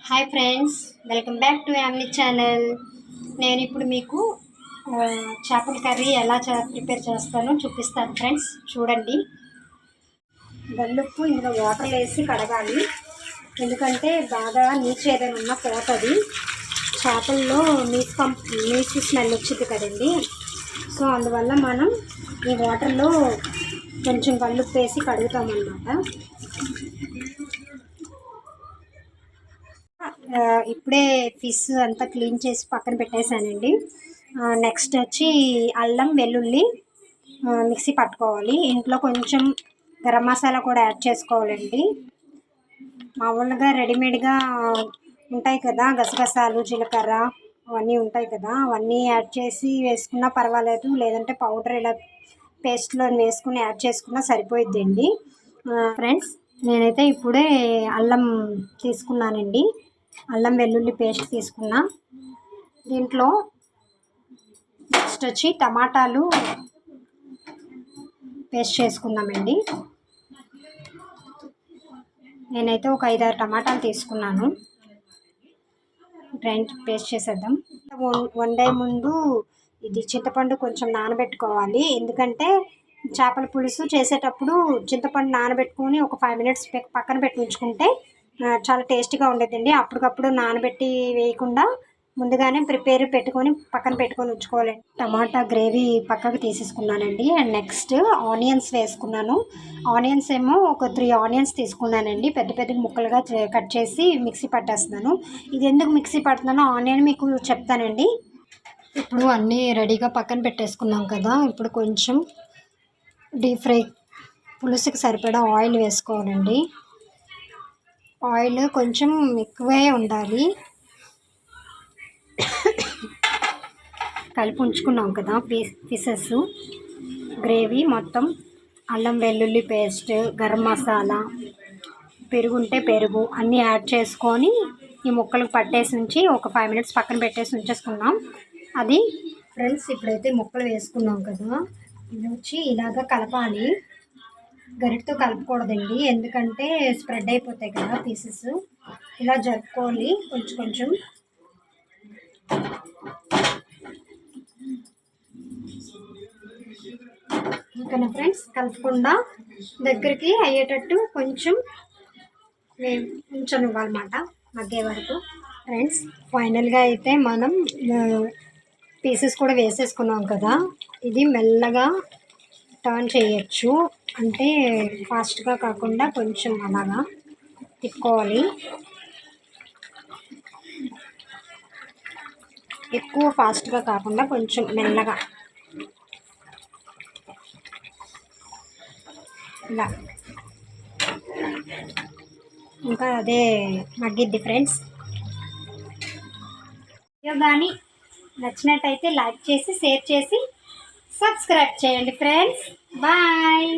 Hi friends, welcome back to యామ్ని channel. నేను ఇప్పుడు మీకు చేపల కర్రీ ఎలా ప్రిపేర్ చేస్తానో చూపిస్తాను ఫ్రెండ్స్. చూడండి, గల్లుప్పు ఇందులో వాటర్ వేసి కడగాలి. ఎందుకంటే బాగా నీచు ఏదైనా ఉన్నా పోతుంది. చేపల్లో నీచు స్మెల్ వచ్చింది కదండి. సో అందువల్ల మనం ఈ వాటర్లో కొంచెం గల్లుప్పు వేసి కడుగుతామన్నమాట. ఇప్పుడే ఫిష్ అంతా క్లీన్ చేసి పక్కన పెట్టేశానండి. నెక్స్ట్ వచ్చి అల్లం వెల్లుల్లి మిక్సీ పట్టుకోవాలి. ఇంట్లో కొంచెం గరం మసాలా కూడా యాడ్ చేసుకోవాలండి. మామూలుగా రెడీమేడ్గా ఉంటాయి కదా, గసగసాలు, జీలకర్ర అవన్నీ ఉంటాయి కదా, అవన్నీ యాడ్ చేసి వేసుకున్నా పర్వాలేదు. లేదంటే పౌడర్ ఇలా పేస్ట్లో వేసుకుని యాడ్ చేసుకున్నా సరిపోయిద్దండి. ఫ్రెండ్స్, నేనైతే ఇప్పుడే అల్లం తీసుకున్నానండి. అల్లం వెల్లుల్లి పేస్ట్ తీసుకున్నా. దీంట్లో నెక్స్ట్ వచ్చి టమాటాలు పేస్ట్ చేసుకుందామండి. నేనైతే ఒక 5-6 టమాటాలు తీసుకున్నాను. గ్రైండ్ పేస్ట్ చేసేద్దాం. వండే ముందు ఇది చింతపండు కొంచెం నానబెట్టుకోవాలి. ఎందుకంటే చేపల పులుసు చేసేటప్పుడు చింతపండు నానబెట్టుకొని ఒక 5 మినిట్స్ పక్కన పెట్టి ఉంచుకుంటే చాలా టేస్టీగా ఉండేదండి. అప్పటికప్పుడు నానబెట్టి వేయకుండా ముందుగానే పెట్టుకొని పక్కన పెట్టుకొని ఉంచుకోవాలి. టమాటా గ్రేవీ పక్కకు తీసేసుకున్నానండి. అండ్ నెక్స్ట్ ఆనియన్స్ వేసుకున్నాను. ఆనియన్స్ ఏమో ఒక 3 ఆనియన్స్ తీసుకున్నానండి. పెద్ద పెద్ద ముక్కలుగా కట్ చేసి మిక్సీ పట్టేస్తున్నాను. ఇది ఎందుకు మిక్సీ పడుతున్నానో ఆనియన్ మీకు చెప్తానండి. ఇప్పుడు అన్నీ రెడీగా పక్కన పెట్టేసుకున్నాం కదా. ఇప్పుడు కొంచెం డీప్ ఫ్రై పులుసుకి సరిపడా ఆయిల్ వేసుకోవాలండి. ఆయిల్ కొంచెం ఎక్కువే ఉండాలి. కలిపి ఉంచుకున్నాం కదా పీసెస్ గ్రేవీ మొత్తం. అల్లం వెల్లుల్లి పేస్ట్, గరం మసాలా, పెరుగు ఉంటే పెరుగు అన్నీ యాడ్ చేసుకొని ఈ ముక్కలకు పట్టేసి ఉంచి ఒక 5 మినిట్స్ పక్కన పెట్టేసి ఉంచేసుకున్నాం. అది ఫ్రెండ్స్, ఇప్పుడైతే ముక్కలు వేసుకున్నాం కదా, ఇది వచ్చి ఇలాగా కలపాలి. గరిటతో కలపకూడదండి, ఎందుకంటే స్ప్రెడ్ అయిపోతాయి కదా పీసెస్. ఇలా జరుపుకోవాలి కొంచెం కొంచెం. ఓకేనా ఫ్రెండ్స్, కలపకుండా దగ్గరికి అయ్యేటట్టు కొంచెం ఉంచనివ్వాలన్నమాట మగ్గే వరకు. ఫ్రెండ్స్, ఫైనల్గా అయితే మనం పీసెస్ కూడా వేసేసుకున్నాం కదా. ఇది మెల్లగా టర్న్ చేయొచ్చు, అంటే ఫాస్ట్గా కాకుండా కొంచెం అలాగా తిప్పుకోవాలి. ఎక్కువ ఫాస్ట్గా కాకుండా కొంచెం మెల్లగా ఇలా, ఇంకా అదే మగ్గిద్ది ఫ్రెండ్స్. వీడియో కానీ నచ్చినట్టయితే లైక్ చేసి, షేర్ చేసి, సబ్స్క్రైబ్ చేయండి ఫ్రెండ్స్. బాయ్.